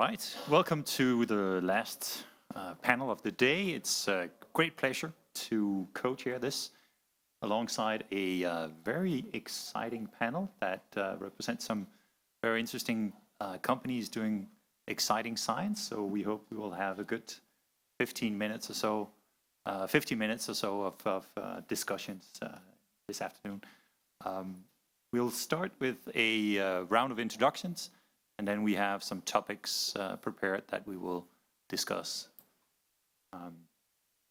right, welcome to the last panel of the day. It's a great pleasure to co-chair this alongside a very exciting panel that represents some very interesting companies doing exciting science. So we hope we will have a good 15 minutes or so of discussions this afternoon. We'll start with a round of introductions, and then we have some topics prepared that we will discuss.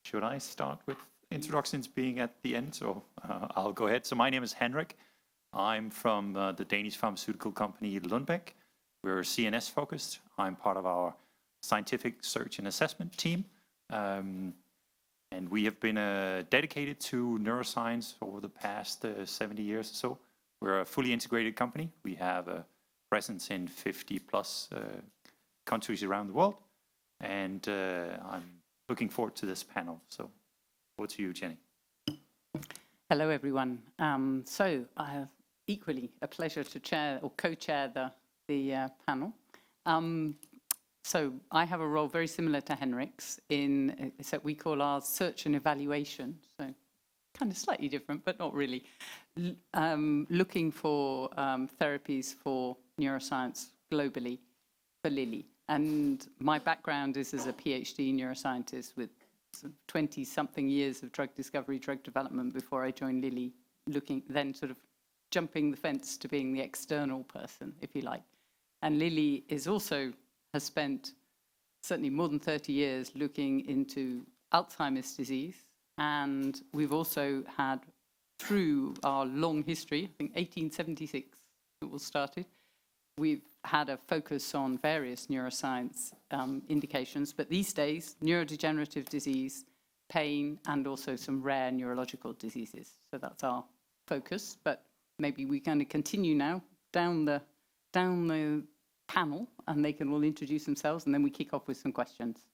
Should I start with introductions being at the end? So I'll go ahead. So my name is Henrik. I'm from the Danish pharmaceutical company Lundbeck. We're CNS focused. I'm part of our scientific search and assessment team. And we have been dedicated to neuroscience over the past 70 years or so. We're a fully integrated company. We have a presence in 50 plus countries around the world. And I'm looking forward to this panel. So over to you, Jenny. Hello, everyone. So I have equally a pleasure to chair or co-chair the panel. So I have a role very similar to Henrik's in that we call our search and evaluation. So kind of slightly different, but not really. Looking for therapies for neuroscience globally for Lilly. And my background is as a PhD neuroscientist with 20-something years of drug discovery, drug development before I joined Lilly, then sort of jumping the fence to being the external person, if you like. And Lilly has spent certainly more than 30 years looking into Alzheimer's disease. And we've also had, through our long history, I think 1876 it was started, we've had a focus on various neuroscience indications, but these days, neurodegenerative disease, pain, and also some rare neurological diseases. So that's our focus, but maybe we're going to continue now down the panel, and they can all introduce themselves, and then we kick off with some questions.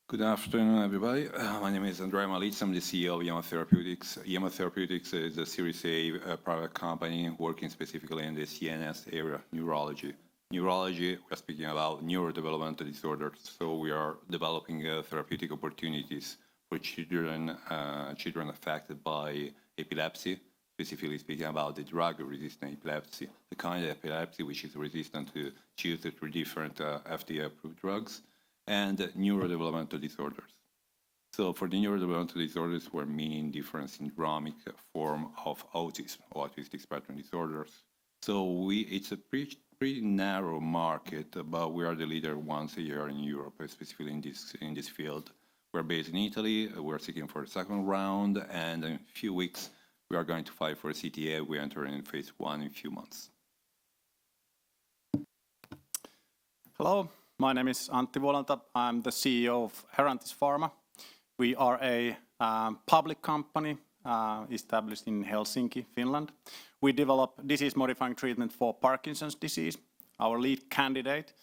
Good afternoon, everybody. My name is Andrea. I'm the CEO of IAMA Therapeutics. IAMA Therapeutics is a Series A private company working specifically in the CNS area, neurology. Neurology, we're speaking about neurodevelopmental disorders. So we are developing therapeutic opportunities for children affected by epilepsy, specifically speaking about the drug-resistant epilepsy, the kind of epilepsy which is resistant to 2 to 3 different FDA-approved drugs, and neurodevelopmental disorders. So for the neurodevelopmental disorders, we're meaning different syndromic form of autism, or autistic spectrum disorders. So it's a pretty narrow market, but we are the leader once a year in Europe, specifically in this field. We're based in Italy. We're seeking for the second round, and in a few weeks, we are going to fight for a CTA. We enter in phase 1 in a few months. Hello. My name is Antti Vuolanto. I'm the CEO of Herantis Pharma. We are a public company established in Helsinki, Finland. We develop disease-modifying treatment for Parkinson's disease. Our lead candidate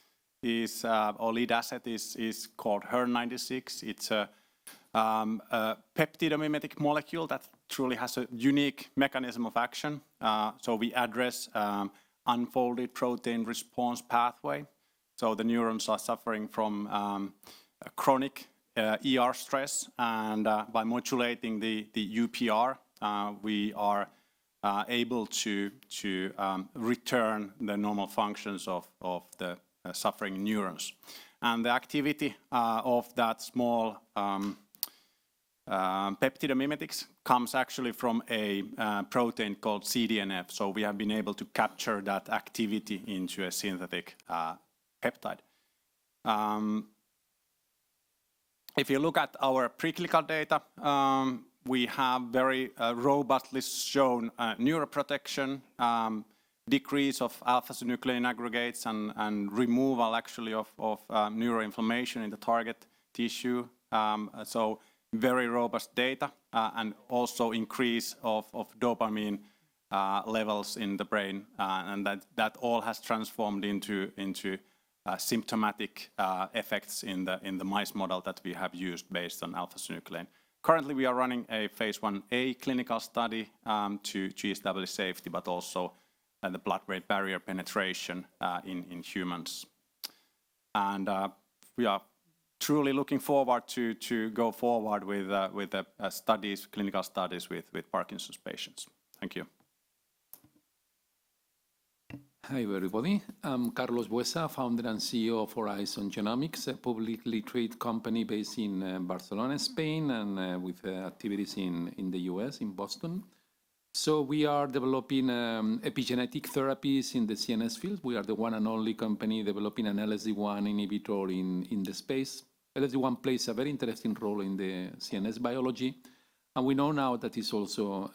is, our lead asset is called HER96. It's a peptidomimetic molecule that truly has a unique mechanism of action. So we address unfolded protein response pathway. So the neurons are suffering from chronic ER stress, and by modulating the UPR, we are able to return the normal functions of the suffering neurons. And the activity of that small peptidomimetics comes actually from a protein called CDNF. So we have been able to capture that activity into a synthetic peptide. If you look at our preclinical data, we have very robustly shown neuroprotection, decrease of alpha-synuclein aggregates, and removal actually of neuroinflammation in the target tissue. So very robust data, and also increase of dopamine levels in the brain, and that all has transformed into symptomatic effects in the mice model that we have used based on alpha-synuclein. Currently, we are running a phase 1A clinical study to establish safety, but also the blood-brain barrier penetration in humans. And we are truly looking forward to go forward with the studies, clinical studies with Parkinson's patients. Thank you. Hi everybody, I'm Carlos Buesa, founder and CEO of Oryzon Genomics, a publicly traded company based in Barcelona, Spain, and with activities in the US, in Boston. So we are developing epigenetic therapies in the CNS field. We are the one and only company developing an LSD1 inhibitor in the space. LSD1 plays a very interesting role in the CNS biology, and we know now that it's also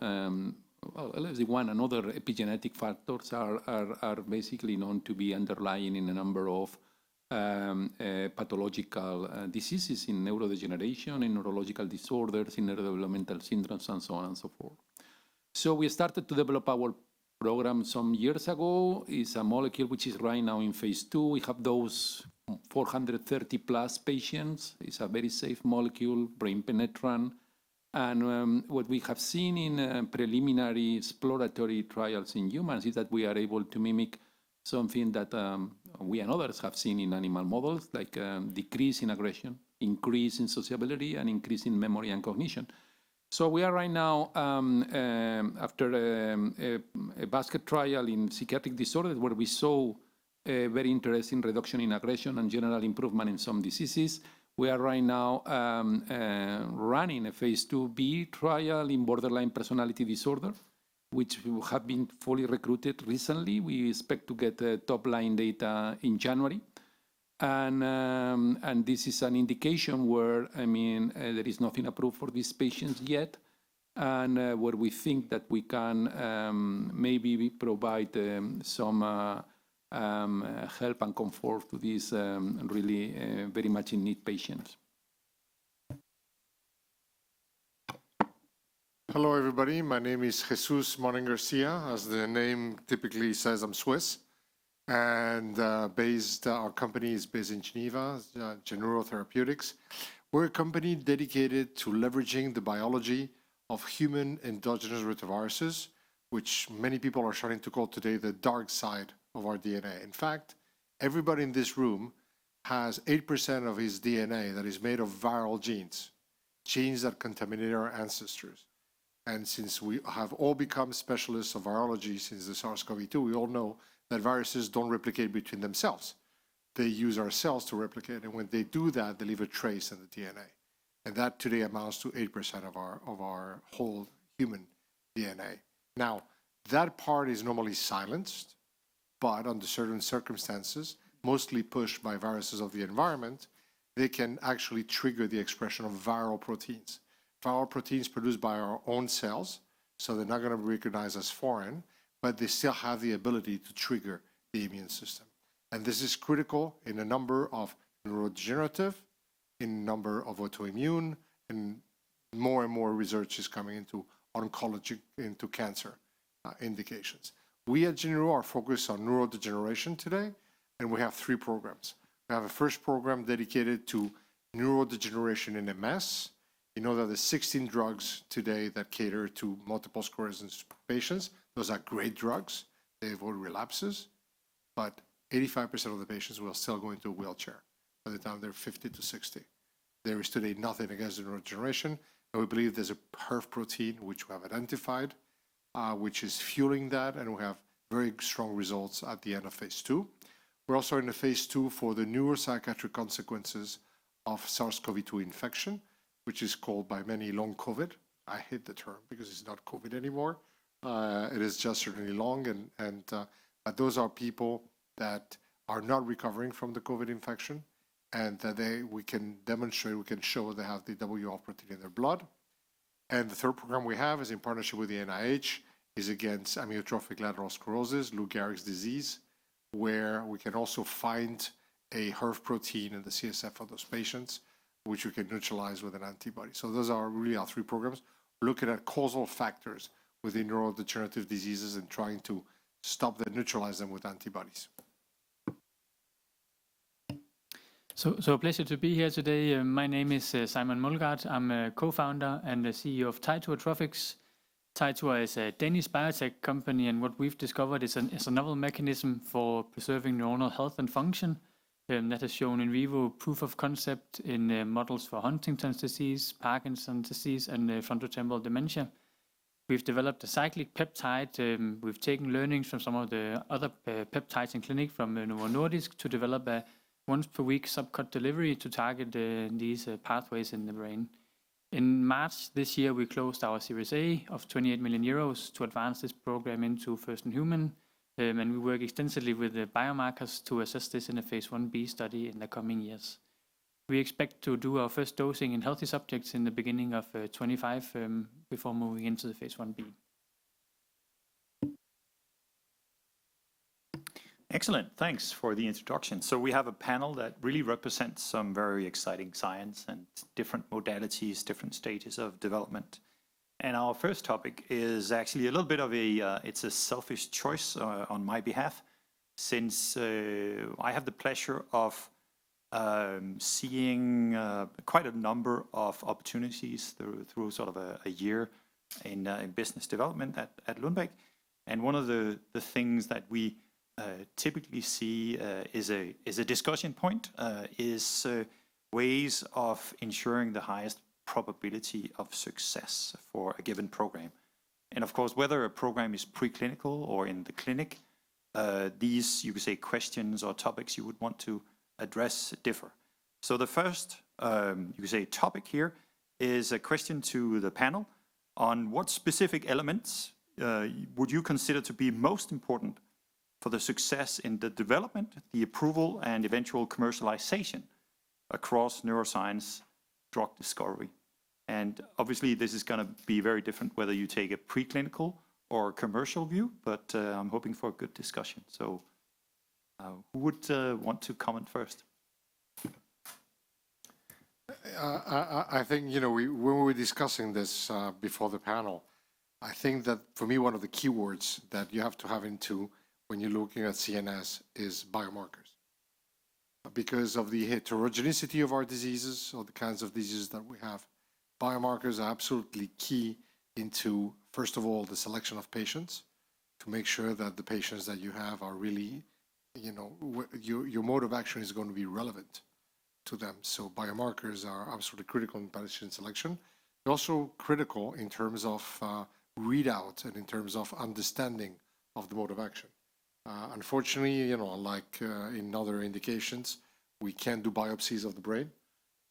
well, LSD1 and other epigenetic factors are basically known to be underlying in a number of pathological diseases in neurodegeneration, in neurological disorders, in neurodevelopmental syndromes, and so on and so forth. So we started to develop our program some years ago. It's a molecule which is right now in phase 2. We have those 430 plus patients. It's a very safe molecule, brain penetrant. And what we have seen in preliminary exploratory trials in humans is that we are able to mimic something that we and others have seen in animal models, like decrease in aggression, increase in sociability, and increase in memory and cognition. So we are right now, after a basket trial in psychiatric disorders, where we saw a very interesting reduction in aggression and general improvement in some diseases. We are right now running a phase 2b trial in borderline personality disorder, which have been fully recruited recently. We expect to get top-line data in January. And this is an indication where, I mean, there is nothing approved for these patients yet, and where we think that we can maybe provide some help and comfort to these really very much in need patients. Hello everybody, my name is Jesús Martin-Garcia. As the name typically says, I'm Swiss, and our company is based in Geneva, GeNeuro Therapeutics. We're a company dedicated to leveraging the biology of human endogenous retroviruses, which many people are starting to call today the dark side of our DNA. In fact, everybody in this room has 8% of his DNA that is made of viral genes, genes that contaminate our ancestors. And since we have all become specialists of virology since the SARS-CoV-2, we all know that viruses don't replicate between themselves. They use our cells to replicate, and when they do that, they leave a trace in the DNA. And that today amounts to 8% of our whole human DNA. Now, that part is normally silenced, but under certain circumstances, mostly pushed by viruses of the environment, they can actually trigger the expression of viral proteins. Viral proteins produced by our own cells, so they're not going to be recognized as foreign, but they still have the ability to trigger the immune system. And this is critical in a number of neurodegenerative, in a number of autoimmune, and more research is coming into oncology, into cancer indications. We at GeNeuro are focused on neurodegeneration today, and we have 3 programs. We have a first program dedicated to neurodegeneration in MS. You know that there's 16 drugs today that cater to multiple sclerosis patients. Those are great drugs. They avoid relapses, but 85% of the patients will still go into a wheelchair by the time they're 50 to 60. There is today nothing against neurodegeneration, and we believe there's a HERV protein which we have identified, which is fueling that, and we have very strong results at the end of phase 2. We're also in the phase 2 for the neuropsychiatric consequences of SARS-CoV-2 infection, which is called by many long COVID. I hate the term because it's not COVID anymore. It is just certainly long, but those are people that are not recovering from the COVID infection, and that we can demonstrate, we can show they have the WR protein in their blood. And the third program we have is in partnership with the NIH, is against amyotrophic lateral sclerosis, Lou Gehrig's disease, where we can also find a HERV protein in the CSF of those patients, which we can neutralize with an antibody. So those are really our 3 programs, looking at causal factors within neurodegenerative diseases and trying to stop them, neutralize them with antibodies. So a pleasure to be here today. My name is Simon Molgaard. I'm a co-founder and the CEO of Teitur Trophics. Teitur is a Danish biotech company, and what we've discovered is a novel mechanism for preserving neuronal health and function that has shown in vivo proof of concept in models for Huntington's disease, Parkinson's disease, and frontotemporal dementia. We've developed a cyclic peptide. We've taken learnings from some of the other peptides in clinic from Novo Nordisk to develop a once-per-week subcut delivery to target these pathways in the brain. In March this year, we closed our Series A of 28 million euros to advance this program into first-in-human, and we work extensively with the biomarkers to assess this in a phase 1b study in the coming years. We expect to do our first dosing in healthy subjects in the beginning of 25 before moving into the phase 1b. Excellent, thanks for the introduction. So we have a panel that really represents some very exciting science and different modalities, different stages of development. And our first topic is actually a little bit of it's a selfish choice on my behalf, since I have the pleasure of seeing quite a number of opportunities through sort of a year in business development at Lundbeck. And one of the things that we typically see is a discussion point, is ways of ensuring the highest probability of success for a given program. And of course, whether a program is preclinical or in the clinic, these, you could say, questions or topics you would want to address differ. So the first, you could say, topic here is a question to the panel on what specific elements would you consider to be most important for the success in the development, the approval, and eventual commercialization across neuroscience drug discovery. And obviously, this is going to be very different whether you take a preclinical or commercial view, but I'm hoping for a good discussion. So who would want to comment first? I think, when we were discussing this before the panel, I think that for me, one of the keywords that you have to have into when you're looking at CNS is biomarkers. Because of the heterogeneity of our diseases, or the kinds of diseases that we have, biomarkers are absolutely key into, first of all, the selection of patients, to make sure that the patients that you have are really, your mode of action is going to be relevant to them. So biomarkers are absolutely critical in patient selection. They're also critical in terms of readout and in terms of understanding of the mode of action. Unfortunately, unlike in other indications, we can't do biopsies of the brain.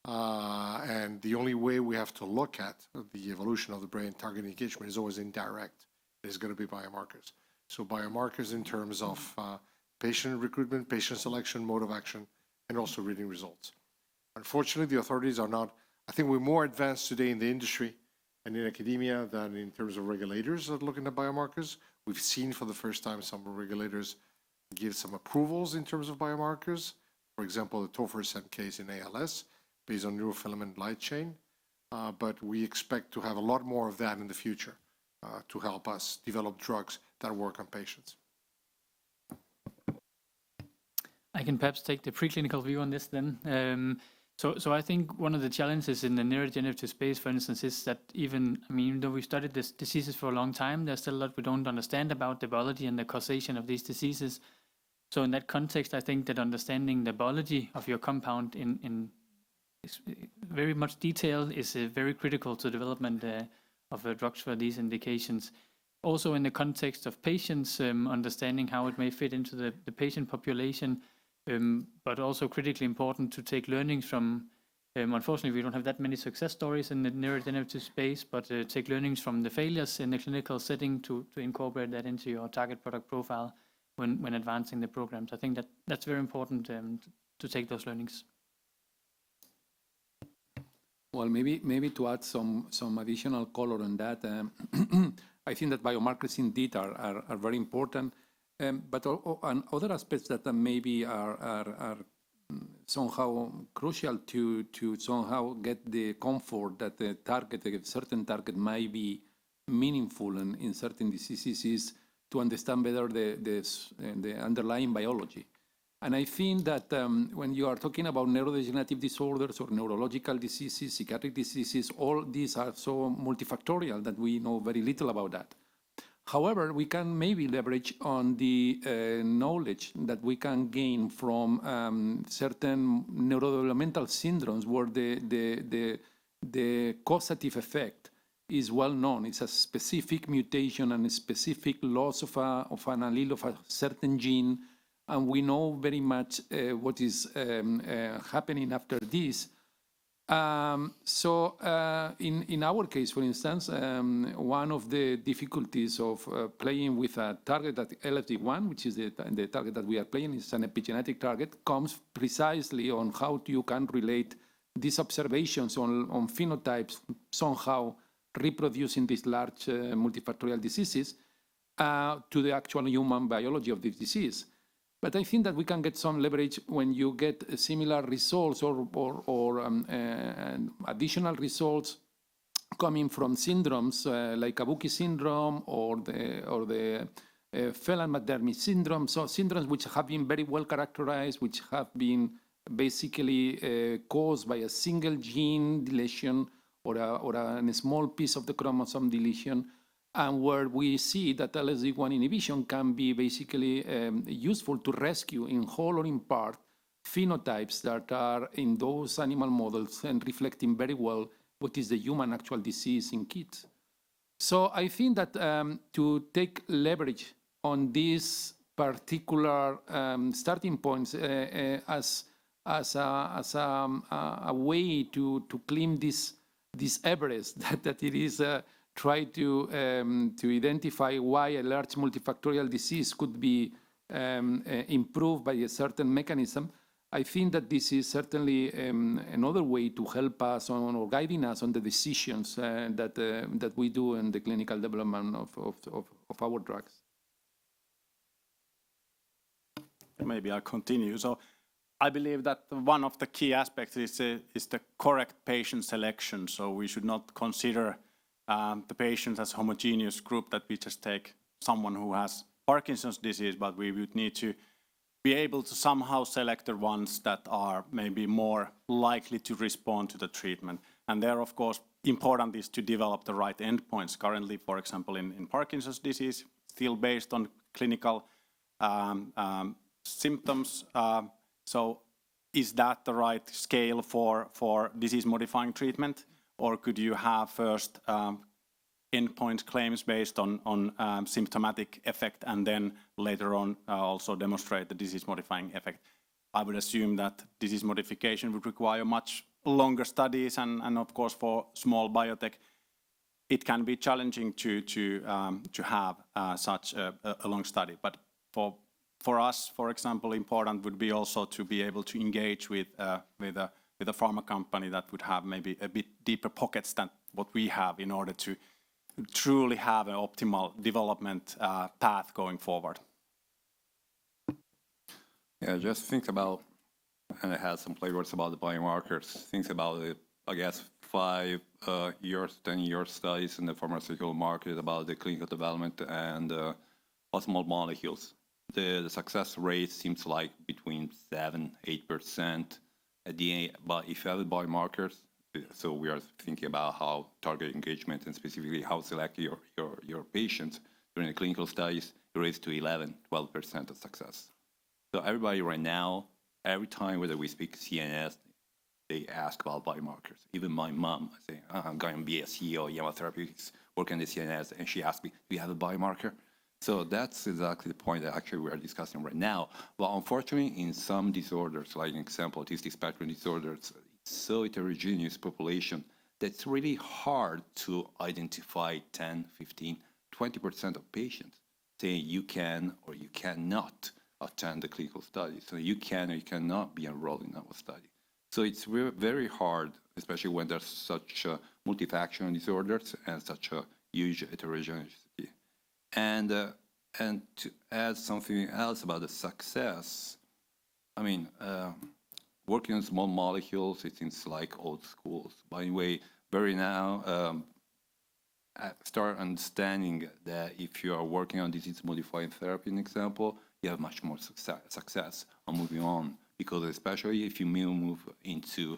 And the only way we have to look at the evolution of the brain target engagement is always indirect. It is going to be biomarkers. So biomarkers in terms of patient recruitment, patient selection, mode of action, and also reading results. Unfortunately, the authorities are not, I think we're more advanced today in the industry and in academia than in terms of regulators that are looking at biomarkers. We've seen for the first time some regulators give some approvals in terms of biomarkers. For example, the tofersen case in ALS based on neurofilament light chain. But we expect to have a lot more of that in the future to help us develop drugs that work on patients. I can perhaps take the preclinical view on this then. So I think one of the challenges in the neurodegenerative space, for instance, is that even though we've studied these diseases for a long time, there's still a lot we don't understand about the biology and the causation of these diseases. So in that context, I think that understanding the biology of your compound in very much detail is very critical to development of drugs for these indications. Also in the context of patients, understanding how it may fit into the patient population, but also critically important to take learnings from, unfortunately, we don't have that many success stories in the neurodegenerative space, but take learnings from the failures in the clinical setting to incorporate that into your target product profile when advancing the programs. I think that's very important to take those learnings. Well, maybe to add some additional color on that, I think that biomarkers indeed are very important. But other aspects that maybe are somehow crucial to somehow get the comfort that the target, a certain target, might be meaningful in certain diseases is to understand better the underlying biology. And I think that when you are talking about neurodegenerative disorders or neurological diseases, psychiatric diseases, all these are so multifactorial that we know very little about that. However, we can maybe leverage on the knowledge that we can gain from certain neurodevelopmental syndromes where the causative effect is well known. It's a specific mutation and a specific loss of an allele of a certain gene, and we know very much what is happening after this. In our case, for instance, one of the difficulties of playing with a target at LFD1, which is the target that we are playing, is an epigenetic target, comes precisely on how you can relate these observations on phenotypes somehow reproducing these large multifactorial diseases to the actual human biology of this disease. But I think that we can get some leverage when you get similar results or additional results coming from syndromes like Kabuki syndrome or the Phelan-McDermid syndrome. So syndromes which have been very well characterized, which have been basically caused by a single gene deletion or a small piece of the chromosome deletion, and where we see that LSD1 inhibition can be basically useful to rescue in whole or in part phenotypes that are in those animal models and reflecting very well what is the human actual disease in kids. So I think that to take leverage on these particular starting points as a way to claim this Everest that it is try to identify why a large multifactorial disease could be improved by a certain mechanism. I think that this is certainly another way to help us on or guiding us on the decisions that we do in the clinical development of our drugs. Maybe I'll continue. So I believe that one of the key aspects is the correct patient selection. So we should not consider the patients as a homogeneous group, that we just take someone who has Parkinson's disease, but we would need to be able to somehow select the ones that are maybe more likely to respond to the treatment. And there, of course, important is to develop the right endpoints. Currently, for example, in Parkinson's disease, still based on clinical symptoms. So is that the right scale for disease-modifying treatment? Or could you have first endpoint claims based on symptomatic effect and then later on also demonstrate the disease-modifying effect? I would assume that disease modification would require much longer studies, and of course for small biotech, it can be challenging to have such a long study. But for us, for example, important would be also to be able to engage with a pharma company that would have maybe a bit deeper pockets than what we have in order to truly have an optimal development path going forward. Yeah, just think about, and I had some flavors about the biomarkers. Think about it, I guess, 5 years, 10-year studies in the pharmaceutical market about the clinical development and small molecules. The success rate seems like between 7-8%. At the end, but if you have biomarkers, so we are thinking about how target engagement and specifically how select your patients during the clinical studies, it raised to 11-12% of success. So everybody right now, every time whether we speak CNS, they ask about biomarkers. Even my mom, I say, I'm going to be a CEO of IAMA Therapeutics, working in the CNS, and she asked me, do you have a biomarker? So that's exactly the point that actually we are discussing right now. But unfortunately, in some disorders, like an example, autistic spectrum disorders, it's so heterogeneous population that it's really hard to identify 10, 15, 20% of patients saying you can or you cannot attend the clinical study. So you can or you cannot be enrolled in our study. So it's very hard, especially when there's such multifactorial disorders and such a huge heterogeneity. And to add something else about the success, I mean, working on small molecules, it seems like old schools. By the way, I start understanding that if you are working on disease-modifying therapy, an example, you have much more success on moving on, because especially if you move into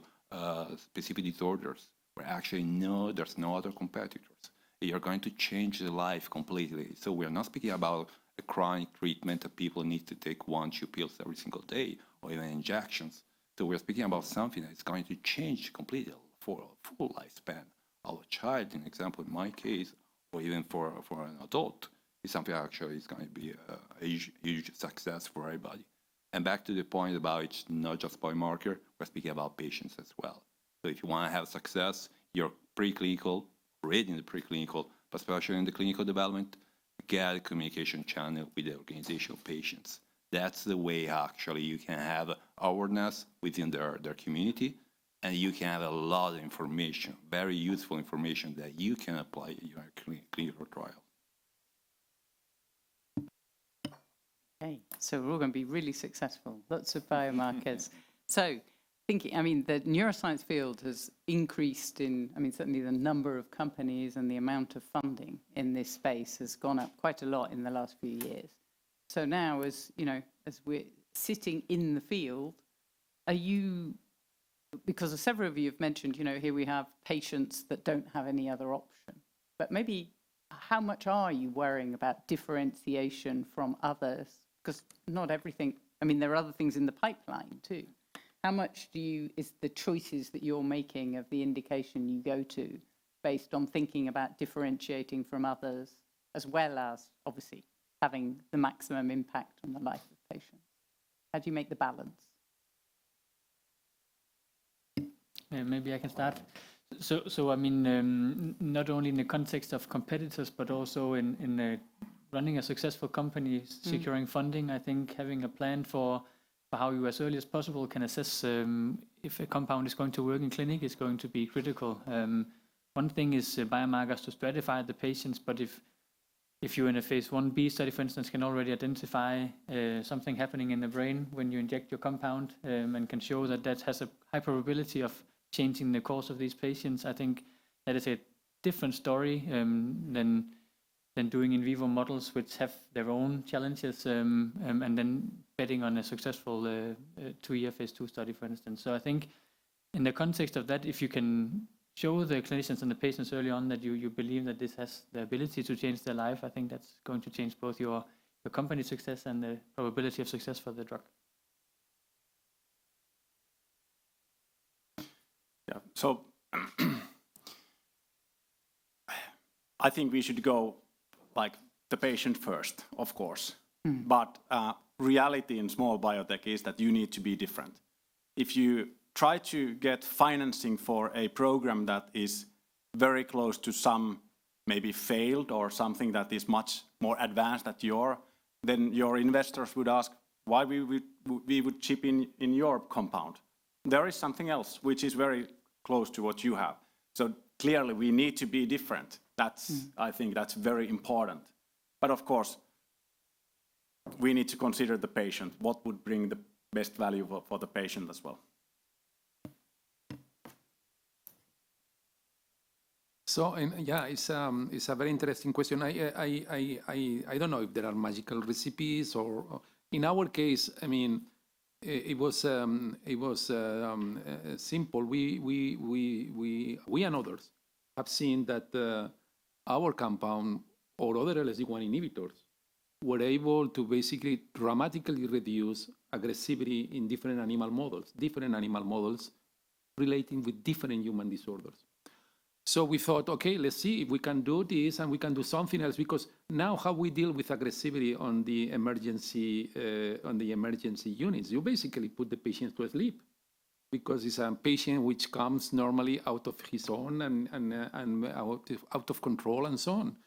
specific disorders where actually there's no other competitors, you're going to change the life completely. So we're not speaking about a chronic treatment that people need to take 1-2 pills every single day, or even injections. So we're speaking about something that's going to change completely for a full lifespan of a child, an example in my case, or even for an adult. It's something actually is going to be a huge success for everybody. And back to the point about it's not just biomarker, we're speaking about patients as well. So if you want to have success, you're preclinical, already in the preclinical, but especially in the clinical development, get a communication channel with the organization of patients. That's the way actually you can have awareness within their community, and you can have a lot of information, very useful information that you can apply in your clinical trial. Okay, so we're all going to be really successful. Lots of biomarkers. So thinking, I mean, the neuroscience field has increased in, I mean, certainly the number of companies and the amount of funding in this space has gone up quite a lot in the last few years. So now, as you know, as we're sitting in the field, are you, because several of you have mentioned, you know, here we have patients that don't have any other option, but maybe how much are you worrying about differentiation from others? Because not everything, I mean, there are other things in the pipeline too. How much is the choices that you're making of the indication you go to based on thinking about differentiating from others, as well as obviously having the maximum impact on the life of patients? How do you make the balance? Maybe I can start. So I mean, not only in the context of competitors, but also in running a successful company, securing funding. I think having a plan for how you, as early as possible, can assess if a compound is going to work in clinic is going to be critical. One thing is biomarkers to stratify the patients, but if you're in a phase 1b study, for instance, can already identify something happening in the brain when you inject your compound and can show that that has a high probability of changing the course of these patients, I think that is a different story than doing in vivo models, which have their own challenges, and then betting on a successful 2-year phase 2 study, for instance. So I think in the context of that, if you can show the clinicians and the patients early on that you believe that this has the ability to change their life, I think that's going to change both your company success and the probability of success for the drug. Yeah, so I think we should go like the patient first, of course. But reality in small biotech is that you need to be different. If you try to get financing for a program that is very close to some maybe failed or something that is much more advanced than then your investors would ask why we would chip in your compound. There is something else which is very close to what you have. So clearly we need to be different. I think that's very important. But of course, we need to consider the patient. What would bring the best value for the patient as well? So yeah, it's a very interesting question. I don't know if there are magical recipes or in our case, I mean, it was simple. We and others have seen that our compound or other LSD1 inhibitors were able to basically dramatically reduce aggressivity in different animal models relating with different human disorders. So we thought, okay, let's see if we can do this and we can do something else, because now how we deal with aggressivity on the emergency units, you basically put the patient to sleep, because it's a patient which comes normally out of his own and out of control and so on.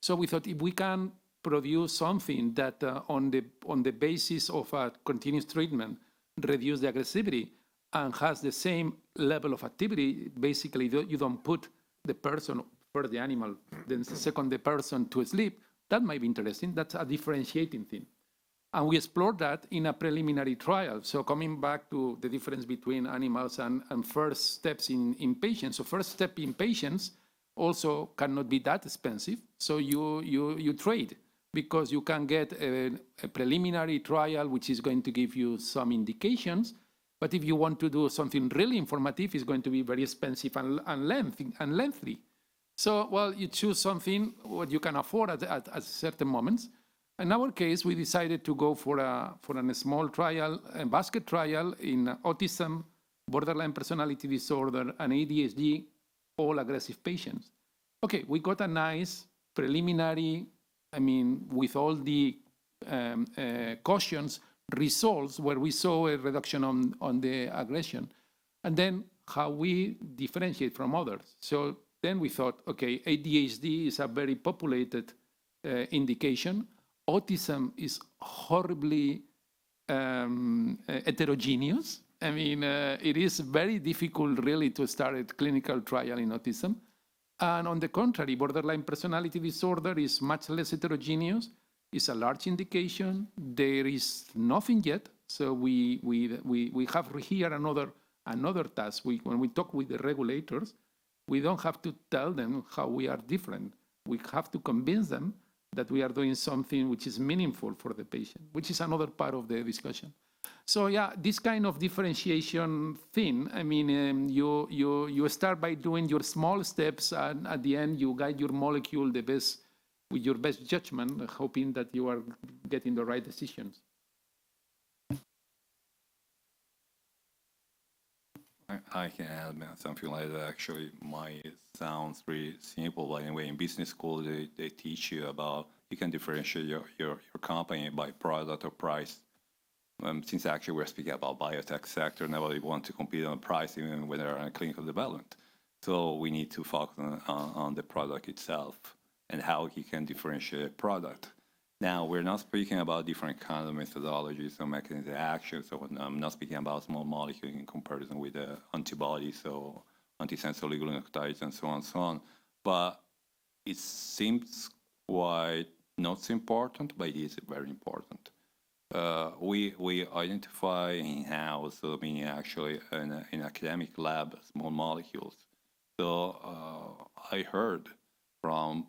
So we thought if we can produce something that on the basis of a continuous treatment reduce the aggressivity and has the same level of activity, basically you don't put the person first the animal, then second the person to sleep, that might be interesting. That's a differentiating thing. And we explored that in a preliminary trial. So coming back to the difference between animals and first steps in patients. So first step in patients also cannot be that expensive. So you trade because you can get a preliminary trial which is going to give you some indications, but if you want to do something really informative, it's going to be very expensive and lengthy. So, well, you choose something what you can afford at certain moments. In our case, we decided to go for a small trial, a basket trial in autism, borderline personality disorder, and ADHD, all aggressive patients. Okay, we got a nice preliminary, with all the cautions, results where we saw a reduction on the aggression. And then how we differentiate from others. So then we thought, okay, ADHD is a very populated indication. Autism is horribly heterogeneous. It is very difficult really to start a clinical trial in autism. And on the contrary, borderline personality disorder is much less heterogeneous. It's a large indication. There is nothing yet. So we have here another task. When we talk with the regulators, we don't have to tell them how we are different. We have to convince them that we are doing something which is meaningful for the patient, which is another part of the discussion. So yeah, this kind of differentiation thing, you start by doing your small steps, and at the end you guide your molecule with your best judgment, hoping that you are getting the right decisions. I can add something like that. Actually, it sounds pretty simple. But anyway, in business school, they teach you about you can differentiate your company by product or price. Since actually we're speaking about biotech sector, nobody wants to compete on price even when they're in clinical development. So we need to focus on the product itself and how you can differentiate a product. Now, we're not speaking about different kinds of methodologies or mechanisms of action. So I'm not speaking about small molecule in comparison with antibodies or antisense oligonucleotides and so on. But it seems quite not so important, but it is very important. We identify in-house, meaning actually in academic lab, small molecules. So I heard from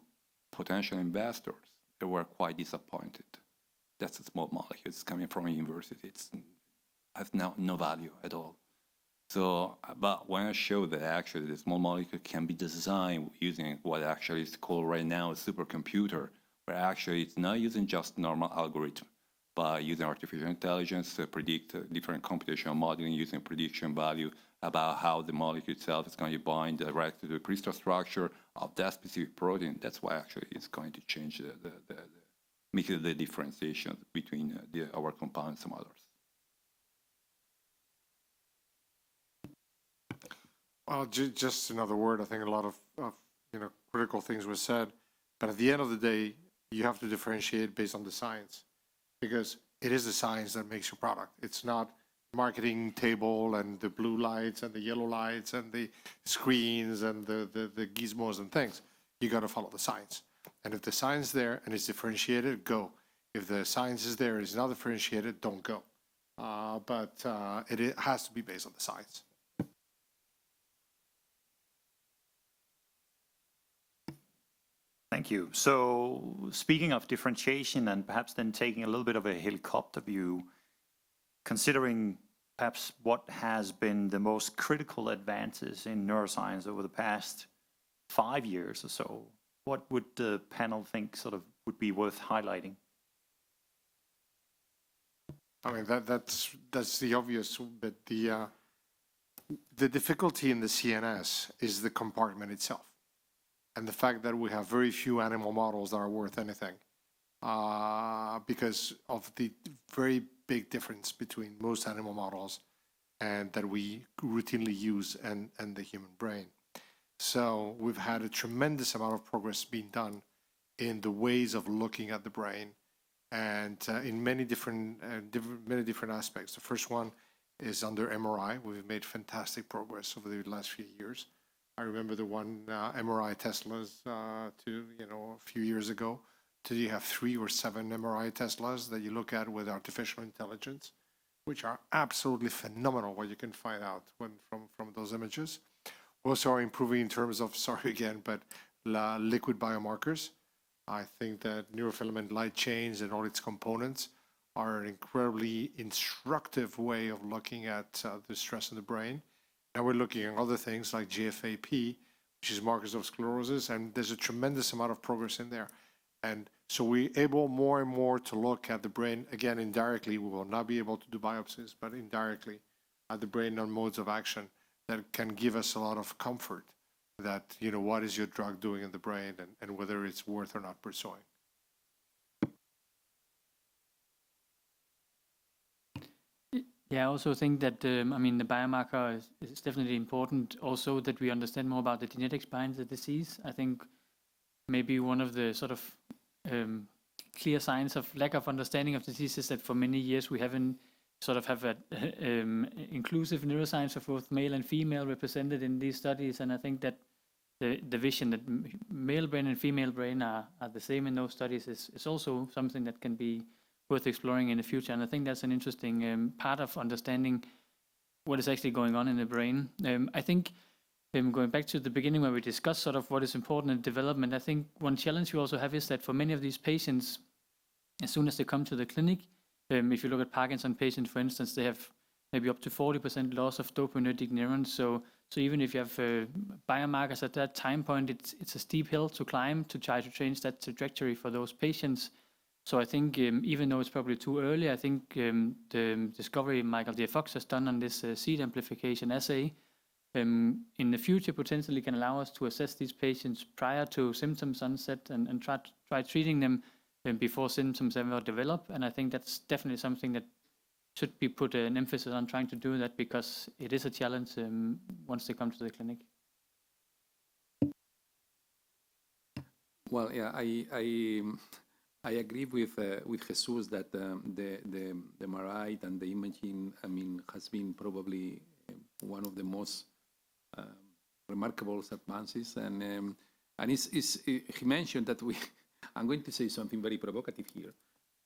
potential investors, they were quite disappointed. That's a small molecule. It's coming from a university. It has no value at all. So, but when I show that actually the small molecule can be designed using what actually is called right now a supercomputer, where actually it's not using just normal algorithm, but using artificial intelligence to predict different computational modeling using prediction value about how the molecule itself is going to bind directly to the crystal structure of that specific protein. That's why actually it's going to change make the differentiation between our compound and some others. Well, just another word. I think a lot of critical things were said, but at the end of the day, you have to differentiate based on the science, because it is the science that makes your product. It's not marketing table and the blue lights and the yellow lights and the screens and the gizmos and things. You got to follow the science. And if the science is there and it's differentiated, go. If the science is there and it's not differentiated, don't go. But it has to be based on the science. Thank you. So speaking of differentiation and perhaps then taking a little bit of a helicopter view, considering perhaps what has been the most critical advances in neuroscience over the past 5 years or so, what would the panel think sort of would be worth highlighting? I mean, that's the obvious, but the difficulty in the CNS is the compartment itself. And the fact that we have very few animal models that are worth anything because of the very big difference between most animal models and that we routinely use and the human brain. So we've had a tremendous amount of progress being done in the ways of looking at the brain and in many different aspects. The first one is under MRI. We've made fantastic progress over the last few years. I remember the one MRI Teslas a few years ago. Today you have 3 or 7 MRI Teslas that you look at with artificial intelligence, which are absolutely phenomenal what you can find out from those images. Also are improving in terms of, sorry again, but liquid biomarkers. I think that neurofilament light chains and all its components are an incredibly instructive way of looking at the stress in the brain. Now we're looking at other things like GFAP, which is markers of sclerosis, and there's a tremendous amount of progress in there. And so we're able more and more to look at the brain, again, indirectly. We will not be able to do biopsies, but indirectly at the brain on modes of action that can give us a lot of comfort that, you know, what is your drug doing in the brain and whether it's worth or not pursuing. Yeah, I also think that, I mean, the biomarker is definitely important. Also, that we understand more about the genetics behind the disease. I think maybe one of the sort of clear signs of lack of understanding of disease is that for many years we haven't sort of have an inclusive neuroscience of both male and female represented in these studies. And I think that the vision that male brain and female brain are the same in those studies is also something that can be worth exploring in the future. And I think that's an interesting part of understanding what is actually going on in the brain. I think going back to the beginning where we discussed sort of what is important in development, I think one challenge we also have is that for many of these patients, as soon as they come to the clinic, if you look at Parkinson patients, for instance, they have maybe up to 40% loss of dopaminergic neurons. So even if you have biomarkers at that time point, it's a steep hill to climb to try to change that trajectory for those patients. So I think even though it's probably too early, I think the discovery Michael J. Fox has done on this seed amplification assay in the future potentially can allow us to assess these patients prior to symptoms onset and try treating them before symptoms ever develop. And I think that's definitely something that should be put an emphasis on trying to do that because it is a challenge once they come to the clinic. Well, yeah, I agree with Jesús that the MRI and the imaging, I mean, has been probably one of the most remarkable advances. And he mentioned that I'm going to say something very provocative here,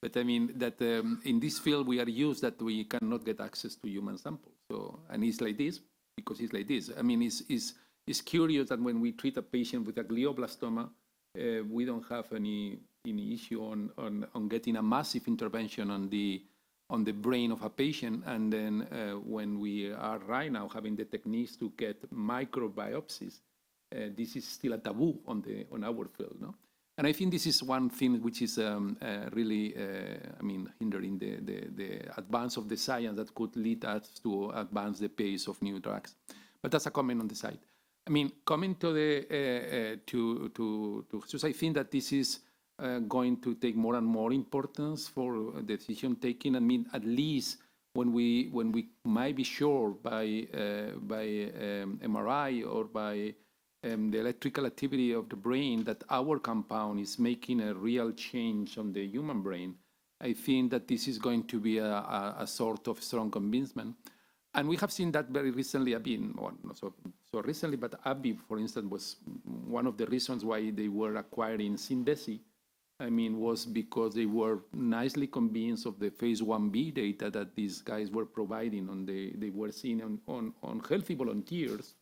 but I mean that in this field we are used that we cannot get access to human samples. So, and it's like this because it's like this. I mean, it's curious that when we treat a patient with a glioblastoma, we don't have any issue on getting a massive intervention on the brain of a patient, and then when we are right now having the techniques to get microbiopsies, this is still a taboo on our field, no? And I think this is one thing which is really, I mean, hindering the advance of the science that could lead us to advance the pace of new drugs. But that's a comment on the side. I mean, coming to Jesús, I think that this is going to take more and more importance for decision taking. I mean, at least when we might be sure by MRI or by the electrical activity of the brain that our compound is making a real change on the human brain, I think that this is going to be a sort of strong convincement. And we have seen that very recently. Well, not so recently, but AbbVie, for instance, was one of the reasons why they were acquiring Sindal. I mean, was because they were nicely convinced of the phase 1b data that these guys were providing. They were seeing on healthy volunteers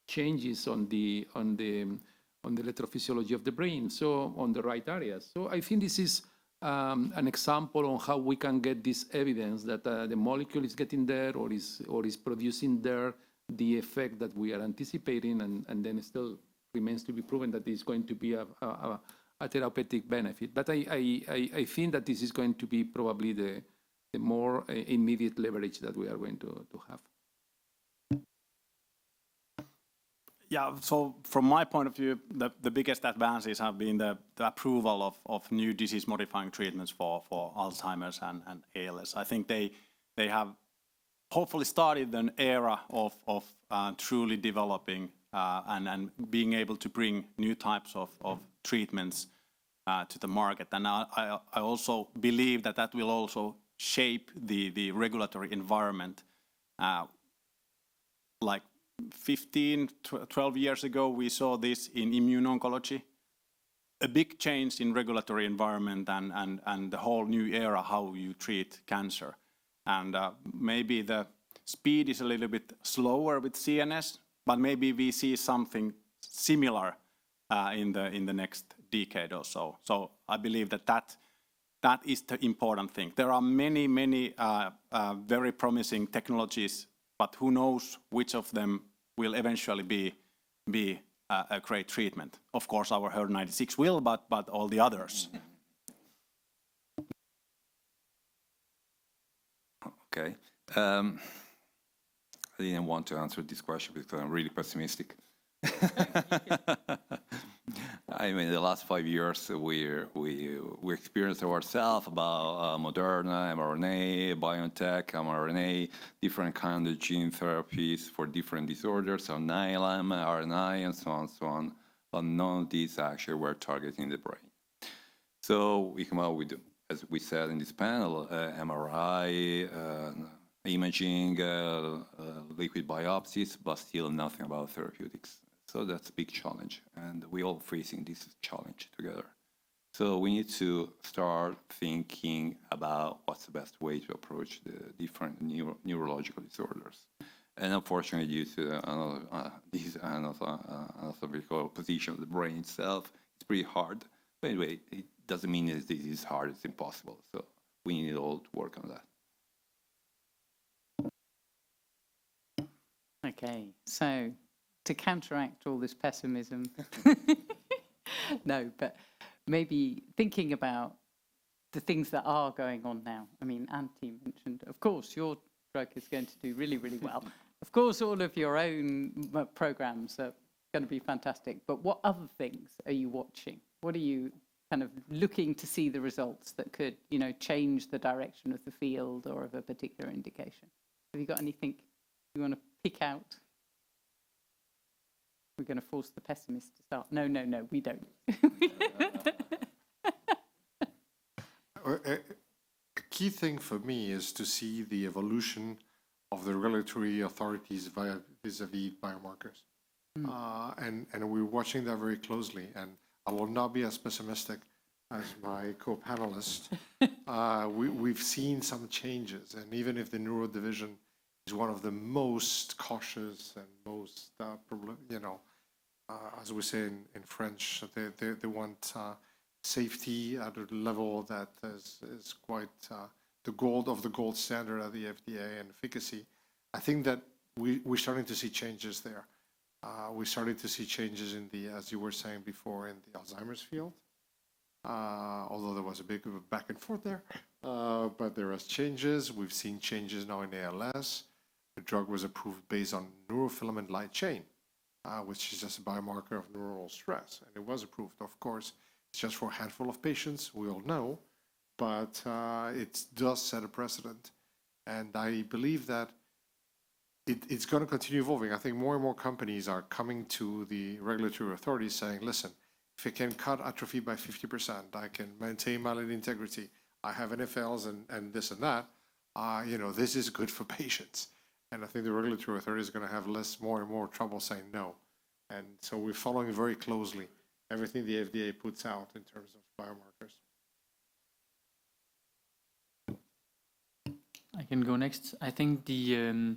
changes on the electrophysiology of the brain, so on the right areas. So I think this is an example on how we can get this evidence that the molecule is getting there or is producing there the effect that we are anticipating, and then it still remains to be proven that it's going to be a therapeutic benefit. But I think that this is going to be probably the more immediate leverage that we are going to have. Yeah, so from my point of view, the biggest advances have been the approval of new disease-modifying treatments for Alzheimer's and ALS. I think they have hopefully started an era of truly developing and being able to bring new types of treatments to the market. And I also believe that will also shape the regulatory environment. Like 15, 12 years ago, we saw this in immuno-oncology, a big change in regulatory environment and the whole new era how you treat cancer. And maybe the speed is a little bit slower with CNS, but maybe we see something similar in the next decade or so. So I believe that is the important thing. There are many very promising technologies, but who knows which of them will eventually be a great treatment. Of course, our HER96 will, but all the others. Okay. I didn't want to answer this question because I'm really pessimistic. I mean, the last 5 years, we experienced ourselves about Moderna, mRNA, Biotech, mRNA, different kinds of gene therapies for different disorders, so IAMA, RNA, and so on. But none of these actually were targeting the brain. So we come out with, as we said in this panel, MRI, imaging, liquid biopsies, but still nothing about therapeutics. So that's a big challenge, and we're all facing this challenge together. So we need to start thinking about what's the best way to approach the different neurological disorders. And unfortunately, due to this anatomical position of the brain itself, it's pretty hard. But anyway, it doesn't mean that this is hard, it's impossible. So we need all to work on that. Okay, so to counteract all this pessimism, no, but maybe thinking about the things that are going on now. I mean, Antti mentioned, of course, your drug is going to do really, really well. Of course, all of your own programs are going to be fantastic. But what other things are you watching? What are you kind of looking to see the results that could, you know, change the direction of the field or of a particular indication? Have you got anything you want to pick out? We're going to force the pessimists to start. No, we don't. A key thing for me is to see the evolution of the regulatory authorities vis-a-vis biomarkers. And we're watching that very closely. And I will not be as pessimistic as my co-panelist. We've seen some changes. And even if the neuro division is one of the most cautious and most, as we say in French, they want safety at a level that is quite the gold standard at the FDA and efficacy. I think that we're starting to see changes there. We started to see changes in the, as you were saying before, in the Alzheimer's field. Although there was a big back and forth there, but there was changes. We've seen changes now in ALS. The drug was approved based on neurofilament light chain, which is just a biomarker of neural stress, and it was approved. Of course, it's just for a handful of patients, we all know, but it does set a precedent, and I believe that it's going to continue evolving. I think more and more companies are coming to the regulatory authorities saying, listen, if I can cut atrophy by 50%, I can maintain myelin integrity, I have NfLs and this and that, this is good for patients. And I think the regulatory authority is going to have more and more trouble saying no. And so we're following very closely everything the FDA puts out in terms of biomarkers. I can go next. I think the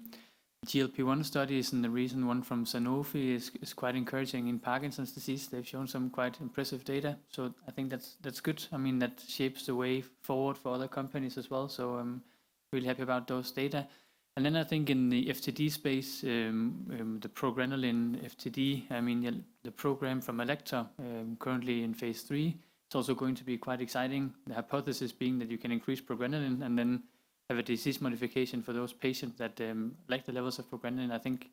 GLP-1 studies and the recent one from Sanofi is quite encouraging in Parkinson's disease. They've shown some quite impressive data. So I think that's good. I mean, that shapes the way forward for other companies as well. So I'm really happy about those data. And then I think in the FTD space, the progranulin FTD, I mean, the program from Alector, currently in phase 3, it's also going to be quite exciting. The hypothesis being that you can increase progranulin and then have a disease modification for those patients that lack the levels of progranulin. I think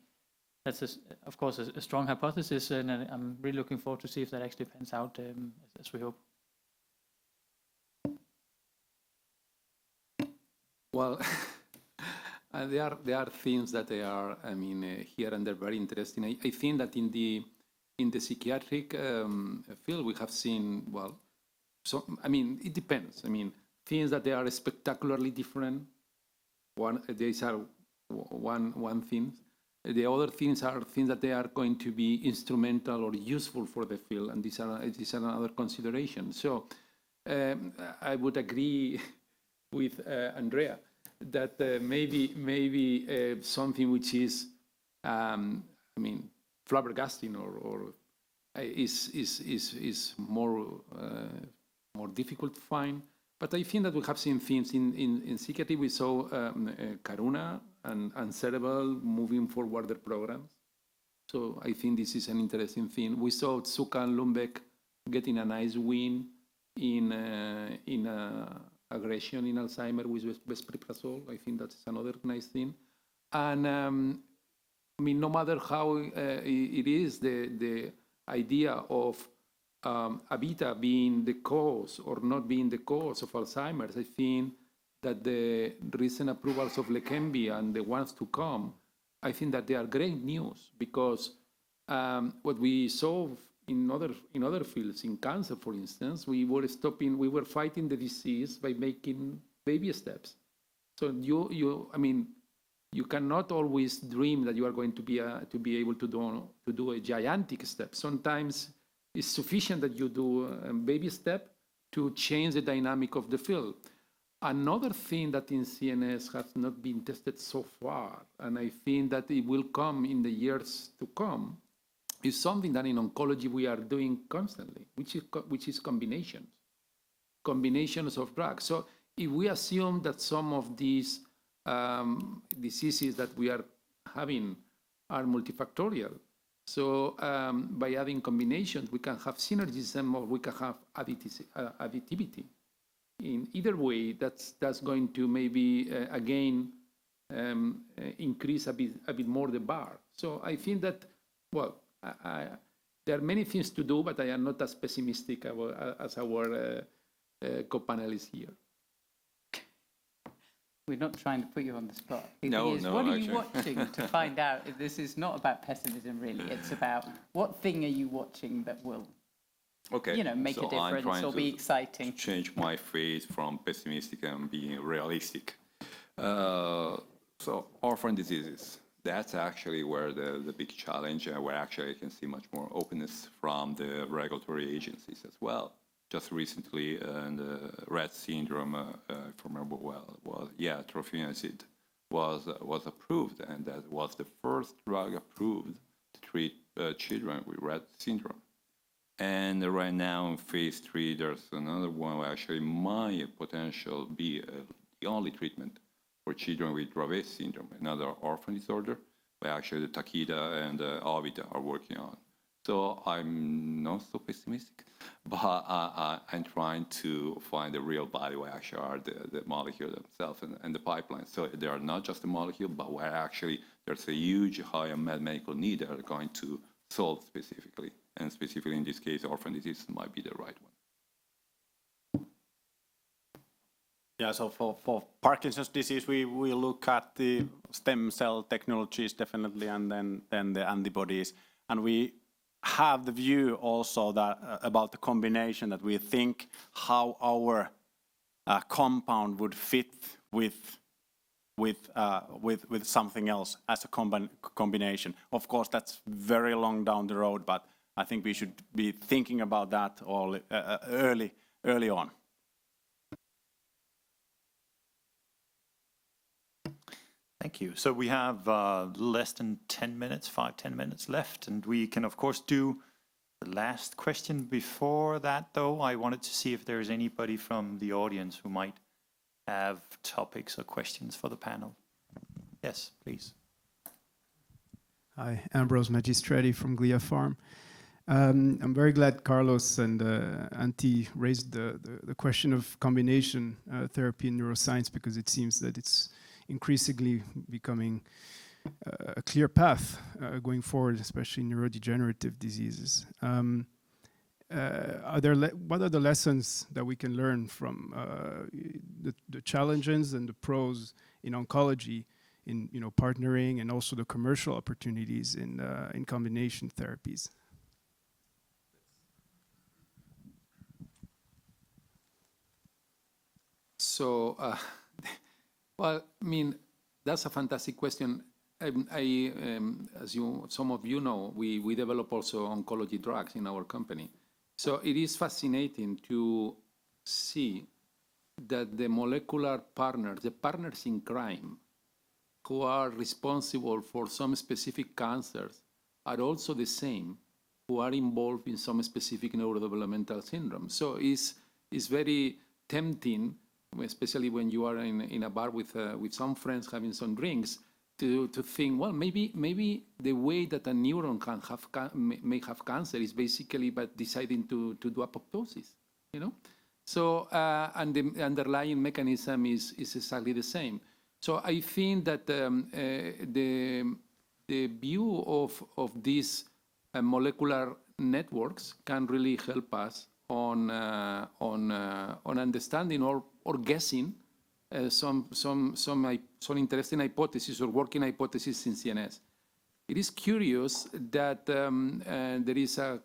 that's, of course, a strong hypothesis, and I'm really looking forward to see if that actually pans out as we hope. Well, there are things that they are, here, and they're very interesting. I think that in the psychiatric field, we have seen, it depends. Things that they are spectacularly different. These are one thing. The other things are things that they are going to be instrumental or useful for the field, and these are another consideration. So I would agree with Andrea that maybe something which is, flabbergasting or is more difficult to find. But I think that we have seen things in psychiatry. We saw Karuna and S.r.l moving forward their programs. So I think this is an interesting thing. We saw Otsuka and Lundbeck getting a nice win in aggression in Alzheimer's with Vespriprazole. I think that's another nice thing. And I mean, no matter how it is, the idea of A-beta being the cause or not being the cause of Alzheimer's, I think that the recent approvals of Leqembi and the ones to come, I think that they are great news, because what we saw in other fields, in cancer, for instance, we were fighting the disease by making baby steps. So I mean, you cannot always dream that you are going to be able to do a gigantic step. Sometimes it's sufficient that you do a baby step to change the dynamic of the field. Another thing that in CNS has not been tested so far, and I think that it will come in the years to come, is something that in oncology we are doing constantly, which is combinations of drugs. So if we assume that some of these diseases that we are having are multifactorial, so by adding combinations, we can have synergism or we can have additivity. In either way, that's going to maybe again increase a bit more the bar. So I think that, well, there are many things to do, but I am not as pessimistic as our co-panelists here. We're not trying to put you on the spot. No, what are actually. you watching to find out if this is not about pessimism, really? It's about what thing are you watching that will, make a difference or be exciting? Change my face from pessimistic and being realistic. So orphan diseases, that's actually where the big challenge, where actually I can see much more openness from the regulatory agencies as well. Just recently, Rett syndrome, if I remember well, trofinazid was approved, and that was the first drug approved to treat children with Rett syndrome. And right now in phase 3, there's another one where actually might potential be the only treatment for children with Dravet syndrome, another orphan disorder, where actually the Takeda and Avita are working on. So I'm not so pessimistic, but I'm trying to find the real value where actually are the molecule themselves and the pipeline. So they are not just a molecule, but where actually there's a huge high unmet medical need that are going to solve specifically. And specifically in this case, orphan disease might be the right one. Yeah, so for Parkinson's disease, we look at the stem cell technologies definitely, and then the antibodies. And we have the view also that about the combination, that we think how our compound would fit with something else as a combination. Of course, that's very long down the road, but I think we should be thinking about that all early on. Thank you. So we have less than 10 minutes, 5-10 minutes left, and we can of course do the last question. Before that though, I wanted to see if there's anybody from the audience who might have topics or questions for the panel. Yes, please. Hi, Ambrose Magistretti from Glia Farm. I'm very glad Carlos and Antti raised the question of combination therapy in neuroscience, because it seems that it's increasingly becoming a clear path going forward, especially in neurodegenerative diseases. What are the lessons that we can learn from the challenges and the pros in oncology, in partnering, and also the commercial opportunities in combination therapies? So, well, I mean, that's a fantastic question. As some of you know, we develop also oncology drugs in our company. So it is fascinating to see that the molecular partners, the partners in crime, who are responsible for some specific cancers, are also the same who are involved in some specific neurodevelopmental syndrome. So it's very tempting, especially when you are in a bar with some friends having some drinks, to think, well, maybe the way that a neuron may have cancer is basically by deciding to do apoptosis, you know? So, and the underlying mechanism is exactly the same. So I think that the view of these molecular networks can really help us on understanding or guessing some interesting hypotheses or working hypotheses in CNS. It is curious that there is a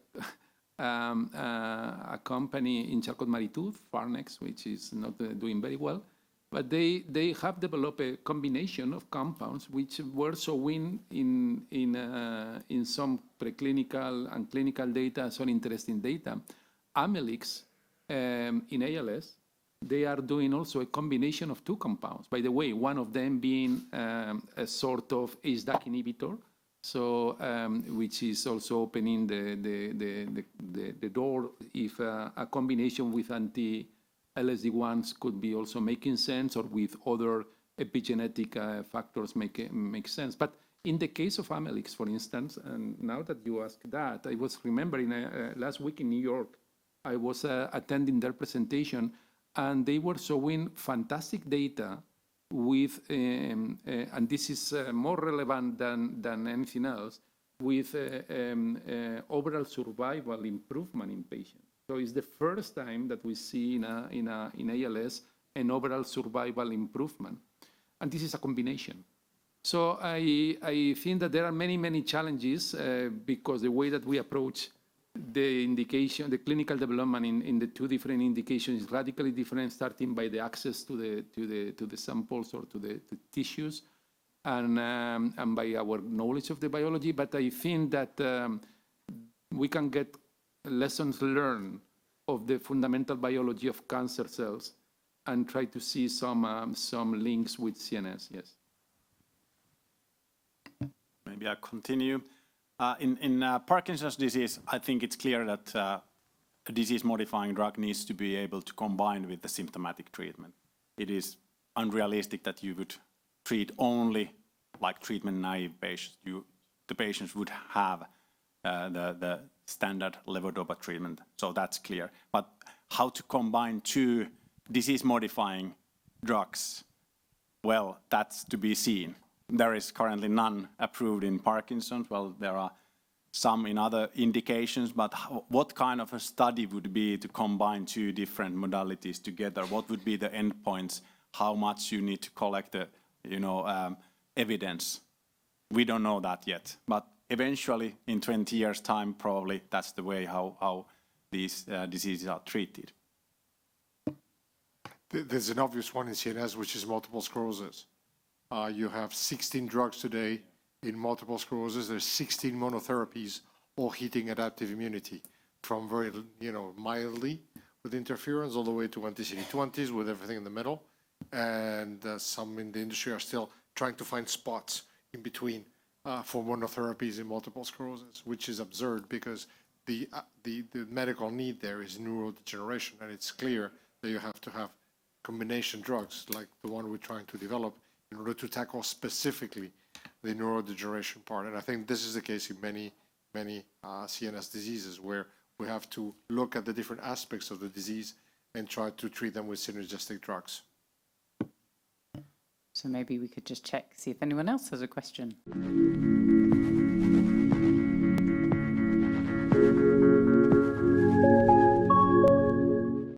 company in Charcot Marie-Tooth, Pharnex, which is not doing very well, but they have developed a combination of compounds which were showing in some preclinical and clinical data some interesting data. Amylyx in ALS, they are doing also a combination of two compounds. By the way, one of them being a sort of HDAC inhibitor, so which is also opening the door if a combination with anti-LSD1s could be also making sense, or with other epigenetic factors make sense. But in the case of Amylyx, for instance, and now that you ask that, I was remembering last week in New York, I was attending their presentation, and they were showing fantastic data with, and this is more relevant than anything else, with overall survival improvement in patients. So it's the first time that we see in ALS an overall survival improvement. And this is a combination. So I think that there are many challenges because the way that we approach the indication, the clinical development in the two different indications is radically different, starting by the access to the samples or to the tissues, and by our knowledge of the biology. But I think that we can get lessons learned of the fundamental biology of cancer cells and try to see some links with CNS. Yes. Maybe I continue. In Parkinson's disease, I think it's clear that a disease-modifying drug needs to be able to combine with the symptomatic treatment. It is unrealistic that you would treat only like treatment-naive patients. The patients would have the standard levodopa treatment, so that's clear. But how to combine two disease-modifying drugs, well, that's to be seen. There is currently none approved in Parkinson's. Well, there are some in other indications, but what kind of a study would be to combine two different modalities together? What would be the endpoints? How much you need to collect the, evidence? We don't know that yet, but eventually, in 20 years' time, probably that's the way how these diseases are treated. There's an obvious one in CNS, which is multiple sclerosis. You have 16 drugs today in multiple sclerosis. There's 16 monotherapies, all hitting adaptive immunity, from very, mildly with interference all the way to anti-CD20s with everything in the middle. And some in the industry are still trying to find spots in between for monotherapies in multiple sclerosis, which is absurd because the medical need there is neurodegeneration, and it's clear that you have to have combination drugs like the one we're trying to develop in order to tackle specifically the neurodegeneration part. And I think this is the case in many CNS diseases, where we have to look at the different aspects of the disease and try to treat them with synergistic drugs. So maybe we could just check, see if anyone else has a question.